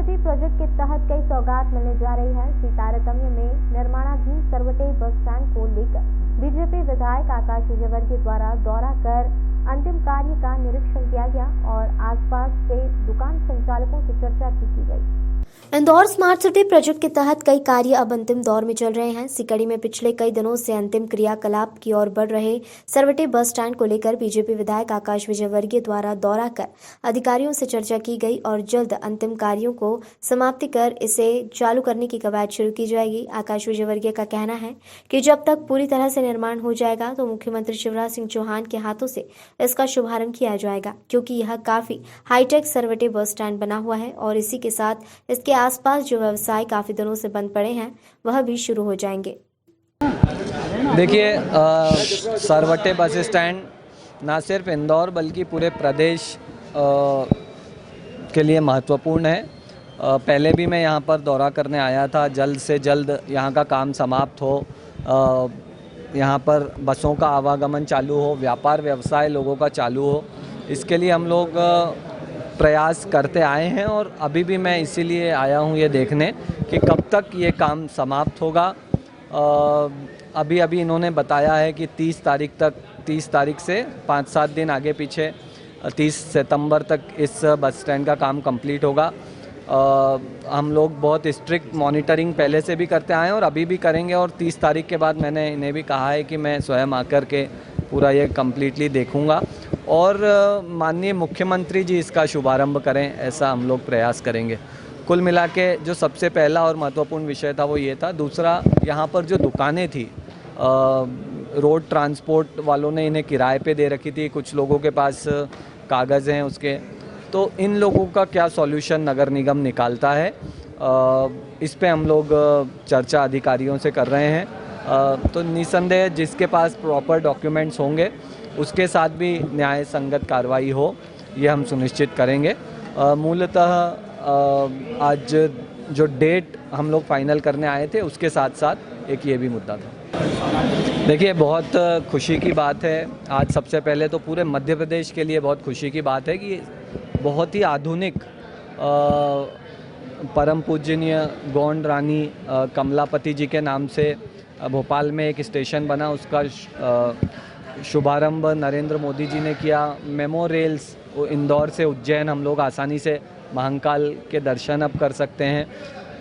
City project के तहत कई सौगात मिलने जा रही है। इसी तारतम्य में निर्माणाधीन सरवटे बस स्टैंड को लेकर बीजेपी विधायक आकाश विजयवर्गीय द्वारा दौरा कर अंतिम कार्य का निरीक्षण किया गया और आसपास के दुकान संचालकों से चर्चा भी की गई। इंदौर स्मार्ट सिटी प्रोजेक्ट के तहत कई कार्य अब अंतिम दौर में चल रहे हैं। सिकड़ी में पिछले कई दिनों से अंतिम क्रियाकलाप की ओर बढ़ रहे सरवटे बस स्टैंड को लेकर बीजेपी विधायक आकाश विजयवर्गीय द्वारा दौरा कर अधिकारियों से चर्चा की गई और जल्द अंतिम कार्यों को समाप्ति कर इसे चालू करने की कवायद शुरू की जाएगी। आकाश विजयवर्गीय का कहना है कि जब तक पूरी तरह से निर्माण हो जाएगा तो मुख्यमंत्री शिवराज सिंह चौहान के हाथों से इसका शुभारंभ किया जाएगा, क्योंकि यह काफी हाईटेक सरवटे बस स्टैंड बना हुआ है और इसी के साथ इसके आसपास जो व्यवसाय काफी दिनों से बंद पड़े हैं वह भी शुरू हो जाएंगे। देखिए, सरवटे बस स्टैंड ना सिर्फ इंदौर बल्कि पूरे प्रदेश के लिए महत्वपूर्ण है। पहले भी मैं यहाँ पर दौरा करने आया था। जल्द से जल्द यहाँ का काम समाप्त हो, यहाँ पर बसों का आवागमन चालू हो, व्यापार व्यवसाय लोगों का चालू हो, इसके लिए हम लोग प्रयास करते आए हैं और अभी भी मैं इसीलिए आया हूँ ये देखने कि कब तक ये काम समाप्त होगा। अभी इन्होंने बताया है कि 30 तारीख से 5-7 दिन आगे पीछे 30 सितंबर तक इस बस स्टैंड का काम कंप्लीट होगा। हम लोग बहुत स्ट्रिक्ट मॉनिटरिंग पहले से भी करते आए हैं और अभी भी करेंगे और 30 तारीख के बाद मैंने इन्हें भी कहा है कि मैं स्वयं आकर के पूरा ये कम्प्लीटली देखूंगा और माननीय मुख्यमंत्री जी इसका शुभारंभ करें, ऐसा हम लोग प्रयास करेंगे। कुल मिला के जो सबसे पहला और महत्वपूर्ण विषय था वो ये था। दूसरा, यहाँ पर जो दुकानें थी, रोड ट्रांसपोर्ट वालों ने इन्हें किराए पे दे रखी थी, कुछ लोगों के पास कागज़ हैं उसके, तो इन लोगों का क्या सॉल्यूशन नगर निगम निकालता है, इस पे हम लोग चर्चा अधिकारियों से कर रहे हैं। तो निसंदेह जिसके पास प्रॉपर डॉक्यूमेंट्स होंगे उसके साथ भी न्याय संगत कार्रवाई हो, ये हम सुनिश्चित करेंगे। मूलतः आज जो डेट हम लोग फाइनल करने आए थे उसके साथ साथ एक ये भी मुद्दा था। देखिए, बहुत खुशी की बात है। आज सबसे पहले तो पूरे मध्य प्रदेश के लिए बहुत खुशी की बात है कि बहुत ही आधुनिक परम पूजनीय गोंड रानी कमलापति जी के नाम से भोपाल में एक स्टेशन बना, उसका शुभारंभ नरेंद्र मोदी जी ने किया। मेमो रेल्स इंदौर से उज्जैन हम लोग आसानी से महाकाल के दर्शन अब कर सकते हैं।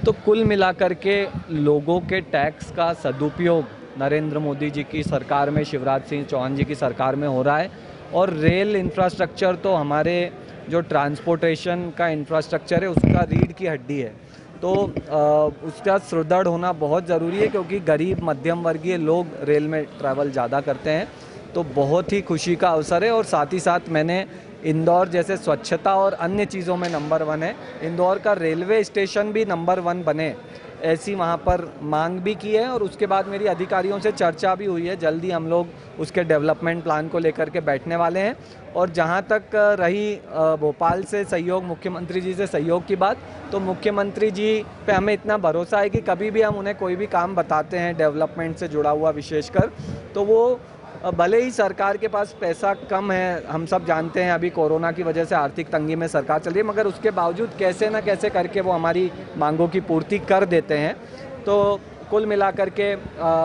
तो कुल मिलाकर के लोगों के टैक्स का सदुपयोग नरेंद्र मोदी जी की सरकार में, शिवराज सिंह चौहान जी की सरकार में हो रहा है और रेल इंफ्रास्ट्रक्चर तो हमारे जो ट्रांसपोर्टेशन का इंफ्रास्ट्रक्चर है उसका रीढ़ की हड्डी है। तो उसका सुदृढ़ होना बहुत ज़रूरी है, क्योंकि गरीब मध्यम वर्गीय लोग रेल में ट्रैवल ज़्यादा करते हैं। तो बहुत ही खुशी का अवसर है और साथ ही साथ मैंने इंदौर जैसे स्वच्छता और अन्य चीज़ों में नंबर 1 है, इंदौर का रेलवे स्टेशन भी नंबर 1 बने, ऐसी वहाँ पर मांग भी की है और उसके बाद मेरी अधिकारियों से चर्चा भी हुई है। जल्दी हम लोग उसके डेवलपमेंट प्लान को लेकर के बैठने वाले हैं। और जहाँ तक रही भोपाल से सहयोग, मुख्यमंत्री जी से सहयोग की बात, तो मुख्यमंत्री जी पे हमें इतना भरोसा है कि कभी भी हम उन्हें कोई भी काम बताते हैं डेवलपमेंट से जुड़ा हुआ विशेषकर, तो वो भले ही सरकार के पास पैसा कम है, हम सब जानते हैं अभी कोरोना की वजह से आर्थिक तंगी में सरकार चल रही है, मगर उसके बावजूद कैसे ना कैसे करके वो हमारी मांगों की पूर्ति कर देते हैं। तो कुल मिलाकर के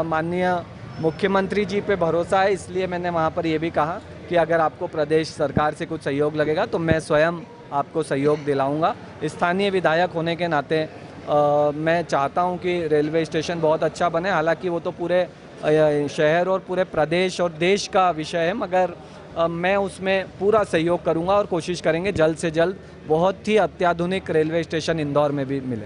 माननीय मुख्यमंत्री जी पे भरोसा है, इसलिए मैंने वहाँ पर ये भी कहा कि अगर आपको प्रदेश सरकार से कुछ सहयोग लगेगा तो मैं स्वयं आपको सहयोग दिलाऊंगा। स्थानीय विधायक होने के नाते मैं चाहता हूँ कि रेलवे स्टेशन बहुत अच्छा बने। हालांकि वो तो पूरे शहर और पूरे प्रदेश और देश का विषय है, मगर मैं उसमें पूरा सहयोग करूंगा और कोशिश करेंगे जल्द से जल्द बहुत ही अत्याधुनिक रेलवे स्टेशन इंदौर में भी मिले।